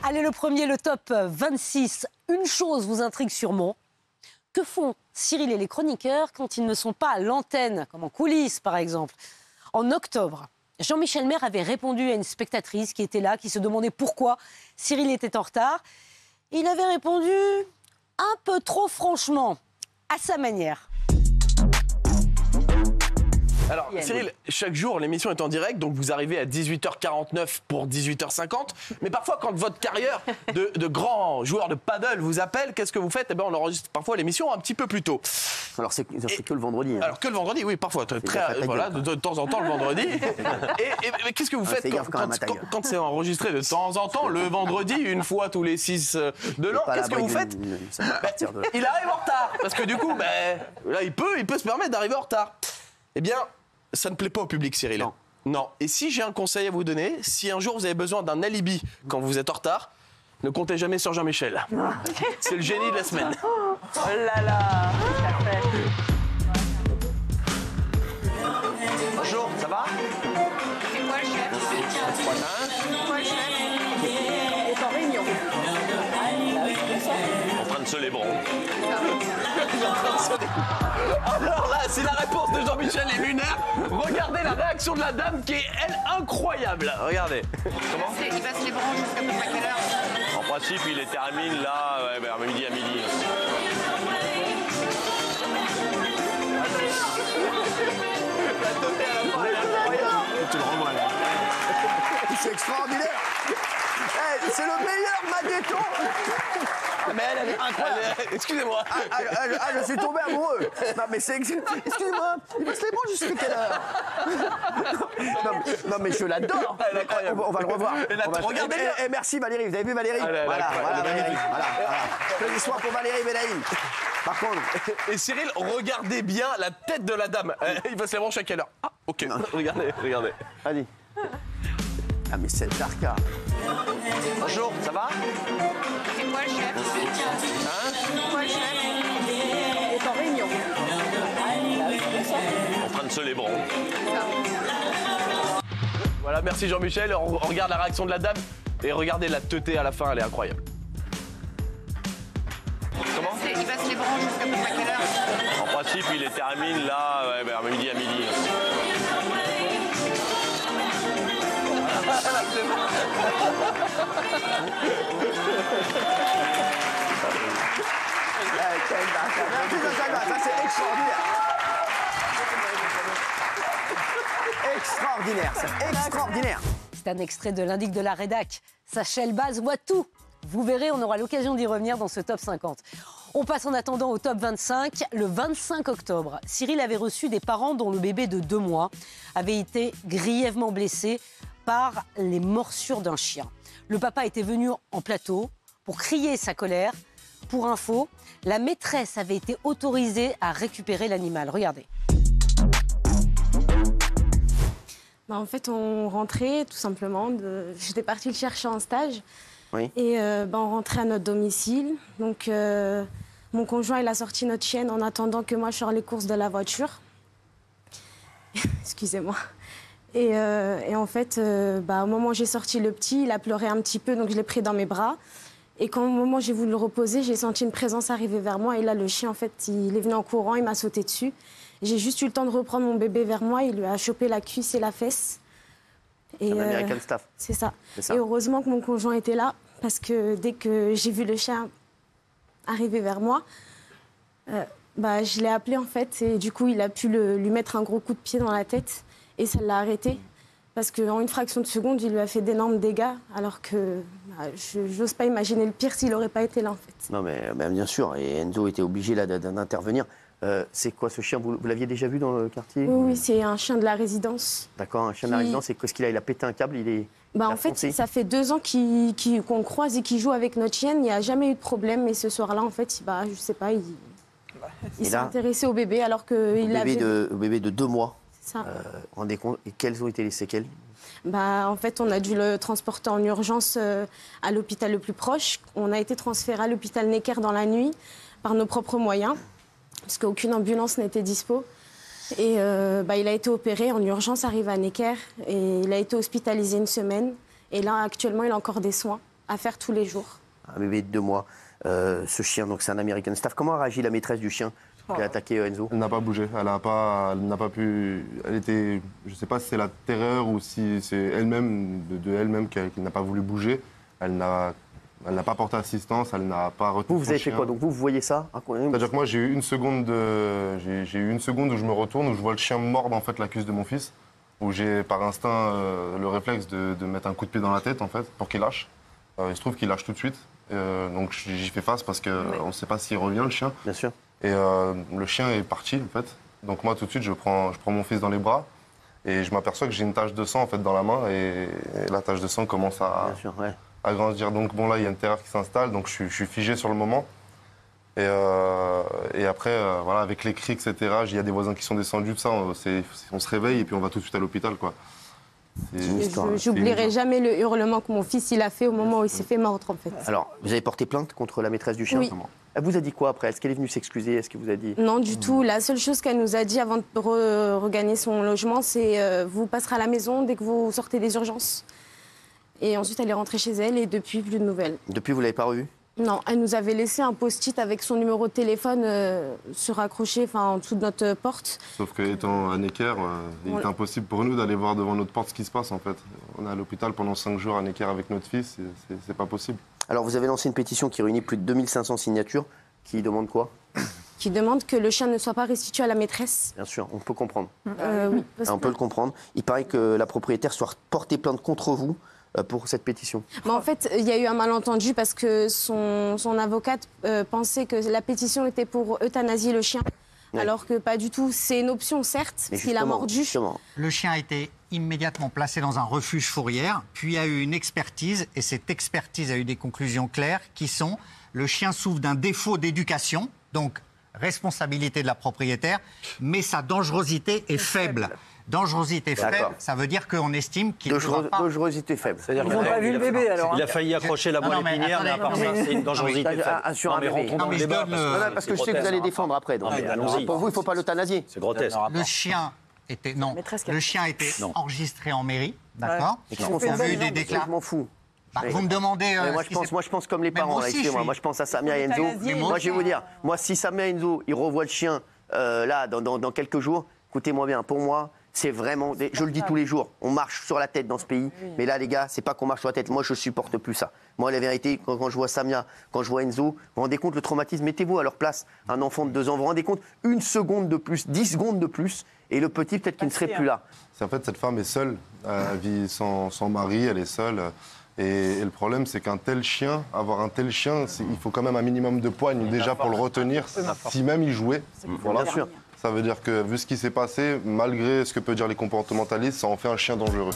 Allez, le premier, le top 26. Une chose vous intrigue sûrement. Que font Cyril et les chroniqueurs quand ils ne sont pas à l'antenne, comme en coulisses par exemple? En octobre, Jean-Michel Maire avait répondu à une spectatrice qui était là, qui se demandait pourquoi Cyril était en retard. Il avait répondu un peu trop franchement, à sa manière. Alors, Cyril, chaque jour, l'émission est en direct, donc vous arrivez à 18h49 pour 18h50. Mais parfois, quand votre carrière de grand joueur de paddle vous appelle, qu'est-ce que vous faites? Eh bien, on enregistre parfois l'émission un petit peu plus tôt. Alors, c'est que le vendredi. Hein. Alors, que le vendredi, oui, parfois. Voilà, de temps en temps, le vendredi. Mais qu'est-ce que vous faites quand c'est enregistré de temps en temps, le vendredi, une fois tous les 6 de l'an? Qu'est-ce que vous faites? Il arrive en retard. Parce que du coup, là, il peut se permettre d'arriver en retard. Eh bien, ça ne plaît pas au public, Cyril. Non. Et si j'ai un conseil à vous donner, si un jour vous avez besoin d'un alibi quand vous êtes en retard, ne comptez jamais sur Jean-Michel. C'est le génie de la semaine. Oh là là, Bonjour, ça va? C'est moi le chef. Moi le chef. il est en réunion. En train de se lébron. Alors là, si la réponse de Jean-Michel est lunaire, regardez la réaction de la dame qui est, elle, incroyable. Regardez. Comment? Il va se les brancher jusqu'à peu près quelle heure? En principe, il les termine là, vers midi à midi. Tu le revois là. C'est extraordinaire. Hey, c'est le meilleur Maguetton. Mais elle est incroyable. Excusez-moi. Je suis tombé amoureux. Non, mais c'est... Excusez-moi, il va se les brancher jusqu'à quelle heure? Non, mais je l'adore. Elle est incroyable. On va le revoir. Regardez bien. Et merci Valérie, vous avez vu Valérie? Voilà, Valérie. Voilà. Jeudi soir pour Valérie Benaïm. Par contre... Et Cyril, regardez bien la tête de la dame. Il va se les brancher à quelle heure? Ah, ok. Regardez. Vas-y. Ah, mais c'est Darka. Bonjour, ça va? C'est moi le chef. Moi le chef. Il est en réunion. En train de se lébron. Voilà, merci Jean-Michel. On regarde la réaction de la dame et regardez la teuté à la fin, elle est incroyable. Comment? Il va se les brancher jusqu'à peu près quelle heure? En principe, il les termine là, vers midi à midi. Ça, c'est extraordinaire. Extraordinaire, c'est extraordinaire. C'est un extrait de l'indic de la rédac. Sachel Baz voit tout. Vous verrez, on aura l'occasion d'y revenir dans ce top 50. On passe en attendant au top 25. Le 25 octobre, Cyril avait reçu des parents dont le bébé de 2 mois avait été grièvement blessé par les morsures d'un chien. Le papa était venu en plateau pour crier sa colère. Pour info, la maîtresse avait été autorisée à récupérer l'animal. Regardez. En fait, on rentrait tout simplement. J'étais partie le chercher en stage. Oui. Et on rentrait à notre domicile. Donc, mon conjoint, il a sorti notre chienne en attendant que moi, je sorte les courses de la voiture. Excusez-moi. Et en fait, au moment où j'ai sorti le petit, il a pleuré un petit peu, donc je l'ai pris dans mes bras. Et quand au moment où j'ai voulu le reposer, j'ai senti une présence arriver vers moi. Et là, le chien, en fait, il est venu en courant, il m'a sauté dessus. J'ai juste eu le temps de reprendre mon bébé vers moi. Il lui a chopé la cuisse et la fesse. C'est un American Staff. C'est ça. Et heureusement que mon conjoint était là, parce que dès que j'ai vu le chien arriver vers moi, je l'ai appelé, en fait. Et du coup, il a pu lui mettre un gros coup de pied dans la tête. Et ça l'a arrêté. Parce qu'en une fraction de seconde, il lui a fait d'énormes dégâts, alors que je n'ose pas imaginer le pire s'il n'aurait pas été là, en fait. Non, mais bien sûr, et Enzo était obligé là d'intervenir. C'est quoi ce chien? Vous l'aviez déjà vu dans le quartier? Oui, c'est un chien de la résidence. D'accord, un chien de la résidence, c'est qu'est-ce qu'il a? Il a pété un câble, en fait, ça fait 2 ans qu'on croise et qu'il joue avec notre chienne. Il n'y a jamais eu de problème, mais ce soir-là, en fait, je sais pas, il s'est intéressé au bébé alors qu'il avait... Bébé de 2 mois. Ça. Rendez compte, et quelles ont été les séquelles? En fait, on a dû le transporter en urgence à l'hôpital le plus proche. On a été transféré à l'hôpital Necker dans la nuit par nos propres moyens, parce qu'aucune ambulance n'était dispo. Et il a été opéré en urgence, arrivé à Necker, et il a été hospitalisé 1 semaine. Et là, actuellement, il a encore des soins. à faire tous les jours. Un bébé de 2 mois. Ce chien, donc c'est un American Staff. Comment a réagi la maîtresse du chien qui a attaqué Enzo? Elle n'a pas bougé. Elle n'a pas pu. Elle était. Je ne sais pas si c'est la terreur ou si c'est elle-même, de elle-même, qui n'a pas voulu bouger. Elle n'a pas porté assistance. Elle n'a pas retenu. Vous avez fait quoi? Donc vous voyez ça? C'est-à-dire que moi j'ai eu une seconde où je me retourne, où je vois le chien mordre en fait la cuisse de mon fils, où j'ai par instinct le réflexe de mettre un coup de pied dans la tête en fait pour qu'il lâche. Il se trouve qu'il lâche tout de suite. Donc j'y fais face parce qu'on ne sait pas s'il revient le chien. Bien sûr. Et le chien est parti en fait. Donc moi tout de suite je prends mon fils dans les bras et je m'aperçois que j'ai une tache de sang en fait dans la main et la tache de sang commence à grandir. Donc bon là il y a une terreur qui s'installe, donc je suis figé sur le moment. Et après voilà, avec les cris etc. Il y a des voisins qui sont descendus, tout ça. On se réveille et puis on va tout de suite à l'hôpital quoi. J'oublierai jamais le hurlement que mon fils il a fait au moment où il s'est fait mordre en fait. Alors, vous avez porté plainte contre la maîtresse du chien? Oui. Elle vous a dit quoi après? Est-ce qu'elle est venue s'excuser? Est-ce qu'elle vous a dit? Non, du tout. La seule chose qu'elle nous a dit avant de regagner son logement, c'est vous passerez à la maison dès que vous sortez des urgences. Et ensuite, elle est rentrée chez elle et depuis, plus de nouvelles. Depuis, vous ne l'avez pas revue? Non, elle nous avait laissé un post-it avec son numéro de téléphone suraccroché en dessous de notre porte. Sauf qu'étant à Necker, il est impossible pour nous d'aller voir devant notre porte ce qui se passe en fait. On est à l'hôpital pendant 5 jours à Necker avec notre fils, c'est pas possible. Alors vous avez lancé une pétition qui réunit plus de 2500 signatures, qui demande quoi? Qui demande que le chien ne soit pas restitué à la maîtresse. Bien sûr, on peut comprendre. Oui, On peut le comprendre. Il paraît que la propriétaire soit portée plainte contre vous pour cette pétition. Mais en fait, il y a eu un malentendu parce que son avocate pensait que la pétition était pour euthanasier le chien. Oui. Alors que pas du tout. C'est une option, certes, parce qu'il a mordu. Justement. Le chien a été immédiatement placé dans un refuge fourrière, puis il y a eu une expertise, et cette expertise a eu des conclusions claires qui sont: le chien souffre d'un défaut d'éducation, donc responsabilité de la propriétaire, mais sa dangerosité est faible. Dangerosité faible, ça veut dire qu'on estime qu'il ne devra pas... Dangerosité faible. C'est-à-dire qu'ils n'ont pas vu le bébé, alors. Il a failli accrocher la moelle épinière, mais à part ça, c'est une dangerosité faible. Sur un bébé. Parce que je sais que vous allez défendre après. Pour vous, il ne faut pas l'euthanasier. C'est grotesque. Le chien était... Non, le chien était enregistré en mairie, d'accord? On a eu des déclarations. Je m'en fous. Vous me demandez... moi, je pense comme les parents. Moi, je pense à Samia et Enzo. Moi, je vais vous dire, si Samia et Enzo, ils revoient le chien là, dans quelques jours, écoutez-moi bien, pour moi... C'est vraiment, je le dis tous les jours, on marche sur la tête dans ce pays. Mais là, les gars, c'est pas qu'on marche sur la tête. Moi, je supporte plus ça. Moi, la vérité, quand je vois Samia, quand je vois Enzo, vous vous rendez compte le traumatisme? Mettez-vous à leur place, un enfant de 2 ans. Vous vous rendez compte? 1 seconde de plus, 10 secondes de plus, et le petit, peut-être qu'il ne serait plus là. En fait, cette femme est seule. Elle vit sans mari, elle est seule. Et le problème, c'est qu'un tel chien, avoir un tel chien, il faut quand même un minimum de poigne déjà pour le retenir, si même il jouait. Voilà. Bien sûr. Ça veut dire que, vu ce qui s'est passé, malgré ce que peuvent dire les comportementalistes, ça en fait un chien dangereux.